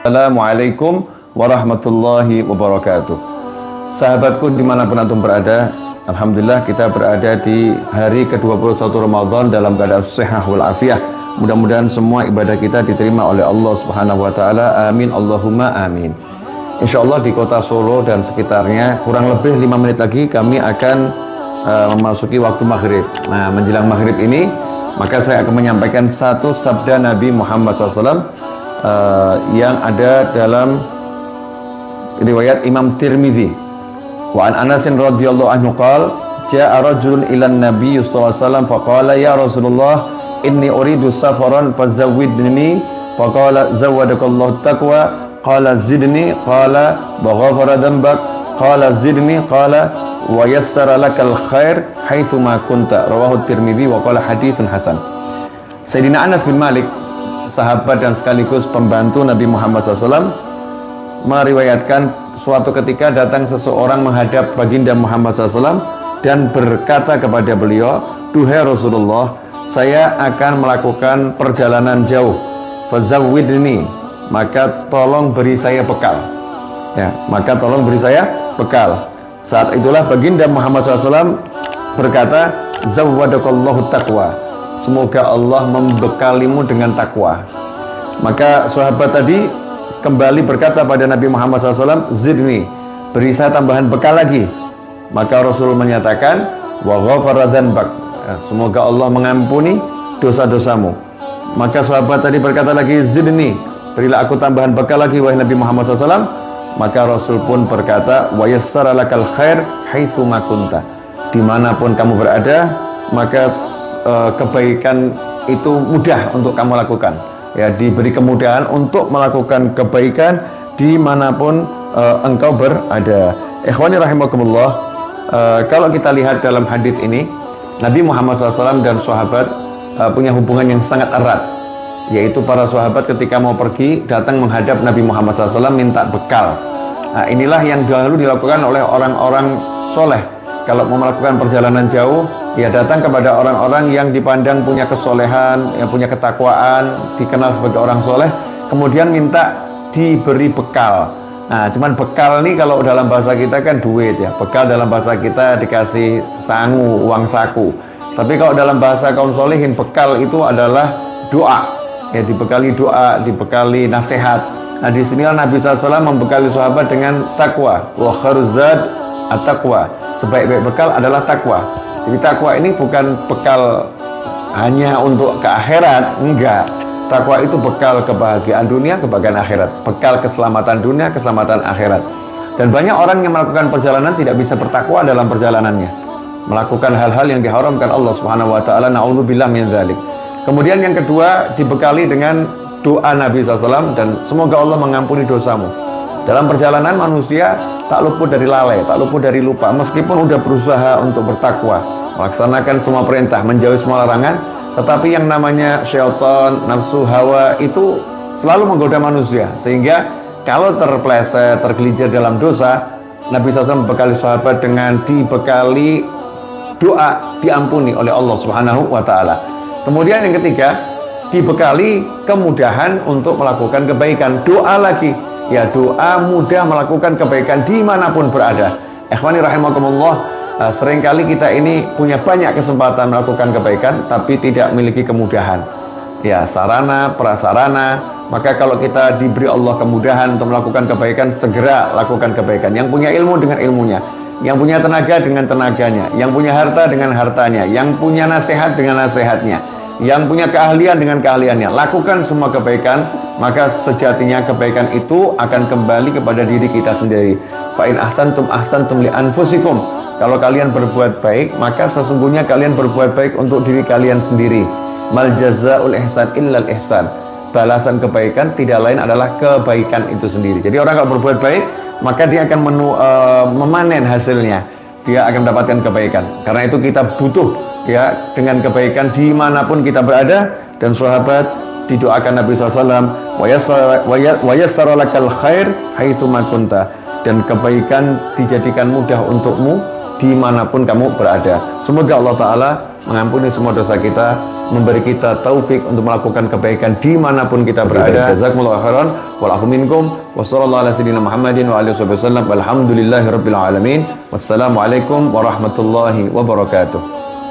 Assalamualaikum warahmatullahi wabarakatuh. Sahabatku dimanapun antum berada, alhamdulillah kita berada di hari ke-21 Ramadan dalam keadaan sehat walafiat. Mudah-mudahan semua ibadah kita diterima oleh Allah Subhanahu wa taala. Amin Allahumma amin. Insyaallah di kota Solo dan sekitarnya kurang lebih 5 menit lagi kami akan memasuki waktu maghrib. Nah, menjelang maghrib ini maka saya akan menyampaikan satu sabda Nabi Muhammad SAW yang ada dalam riwayat Imam Tirmidzi. Wa an Anas radhiyallahu anhu qala jaa rajulun ila an-nabiy sallallahu alaihi wasallam faqala ya Rasulullah inni uridu safaran fazawwidni faqala zawwadakallahu taqwa qala zidni qala baghfara dhanbak qala zidni qala wa yassara lakal khair haitsu ma kunta rawahu Tirmidzi wa qala haditsun hasan. Sayyidina Anas bin Malik, sahabat dan sekaligus pembantu Nabi Muhammad SAW, meriwayatkan suatu ketika datang seseorang menghadap baginda Muhammad SAW dan berkata kepada beliau, "Duhai Rasulullah, saya akan melakukan perjalanan jauh. Fazawwidni, maka tolong beri saya bekal." Ya, maka tolong beri saya bekal. Saat itulah baginda Muhammad SAW berkata, "Zawwadakallahu taqwa." Semoga Allah membekalimu dengan takwa. Maka sahabat tadi kembali berkata pada Nabi Muhammad SAW, "Zidni, beri saya tambahan bekal lagi." Maka Rasul menyatakan, "Wa ghafara dzanbak." Semoga Allah mengampuni dosa-dosamu. Maka sahabat tadi berkata lagi, "Zidni, berilah aku tambahan bekal lagi wahai Nabi Muhammad SAW." Maka Rasul pun berkata, "Wa yassara lakal khair haitsu ma kunta." Dimanapun kamu berada, maka kebaikan itu mudah untuk kamu lakukan. Ya, diberi kemudahan untuk melakukan kebaikan dimanapun engkau berada. Ikhwani rahimakumullah, kalau kita lihat dalam hadis ini, Nabi Muhammad SAW dan sahabat punya hubungan yang sangat erat, yaitu para sahabat ketika mau pergi datang menghadap Nabi Muhammad SAW minta bekal. Nah, inilah yang dahulu dilakukan oleh orang-orang soleh. Kalau mau melakukan perjalanan jauh, ya datang kepada orang-orang yang dipandang punya kesolehan, yang punya ketakwaan, dikenal sebagai orang soleh, kemudian minta diberi bekal. Nah, cuman bekal nih kalau dalam bahasa kita kan duit ya. Bekal dalam bahasa kita dikasih sangu, uang saku. Tapi kalau dalam bahasa kaum solehin, bekal itu adalah doa. Ya, dibekali doa, dibekali nasihat. Nah, di sinilah Nabi SAW membekali sahabat dengan takwa. Wa khairuzad at-taqwa. Sebaik-baik bekal adalah takwa. Jadi takwa ini bukan bekal hanya untuk ke akhirat, enggak. Takwa itu bekal kebahagiaan dunia, kebahagiaan akhirat. Bekal keselamatan dunia, keselamatan akhirat. Dan banyak orang yang melakukan perjalanan tidak bisa bertakwa dalam perjalanannya. Melakukan hal-hal yang diharamkan Allah Subhanahu wa taala, naudzubillah min dzalik. Kemudian yang kedua, dibekali dengan doa Nabi SAW dan semoga Allah mengampuni dosamu. Dalam perjalanan manusia tak luput dari lalai, tak luput dari lupa. Meskipun udah berusaha untuk bertakwa, melaksanakan semua perintah, menjauhi semua larangan, tetapi yang namanya syaitan, nafsu, hawa itu selalu menggoda manusia. Sehingga kalau terpleset, tergelincir dalam dosa, Nabi SAW membekali sahabat dengan dibekali doa diampuni oleh Allah Subhanahu wa taala. Kemudian yang ketiga, dibekali kemudahan untuk melakukan kebaikan. Doa lagi. Ya, doa mudah melakukan kebaikan dimanapun berada. Ikhwani rahimakumullah, seringkali kita ini punya banyak kesempatan melakukan kebaikan tapi tidak memiliki kemudahan. Ya, sarana, prasarana. Maka kalau kita diberi Allah kemudahan untuk melakukan kebaikan, segera lakukan kebaikan. Yang punya ilmu dengan ilmunya, yang punya tenaga dengan tenaganya, yang punya harta dengan hartanya, yang punya nasihat dengan nasihatnya, yang punya keahlian dengan keahliannya. Lakukan semua kebaikan, maka sejatinya kebaikan itu akan kembali kepada diri kita sendiri. Fa in ahsantum li anfusikum. Kalau kalian berbuat baik, maka sesungguhnya kalian berbuat baik untuk diri kalian sendiri. Mal jazaa'ul ihsan illal ihsan. Balasan kebaikan tidak lain adalah kebaikan itu sendiri. Jadi orang kalau berbuat baik, maka dia akan memanen hasilnya. Dia akan mendapatkan kebaikan. Karena itu kita butuh ya dengan kebaikan dimanapun kita berada. Dan sahabat didoakan Nabi SAW, wa yassara lakal khair haitsu ma kunta, dan kebaikan dijadikan mudah untukmu dimanapun kamu berada. Semoga Allah Ta'ala mengampuni semua dosa kita, memberi kita taufik untuk melakukan kebaikan dimanapun kita berada. Jazakumullahu khairan, wal afu minkum, wassallallahu ala sayyidina Muhammadin wa alihi wasallam, walhamdulillahi rabbil alamin. Wassalamualaikum warahmatullahi wabarakatuh.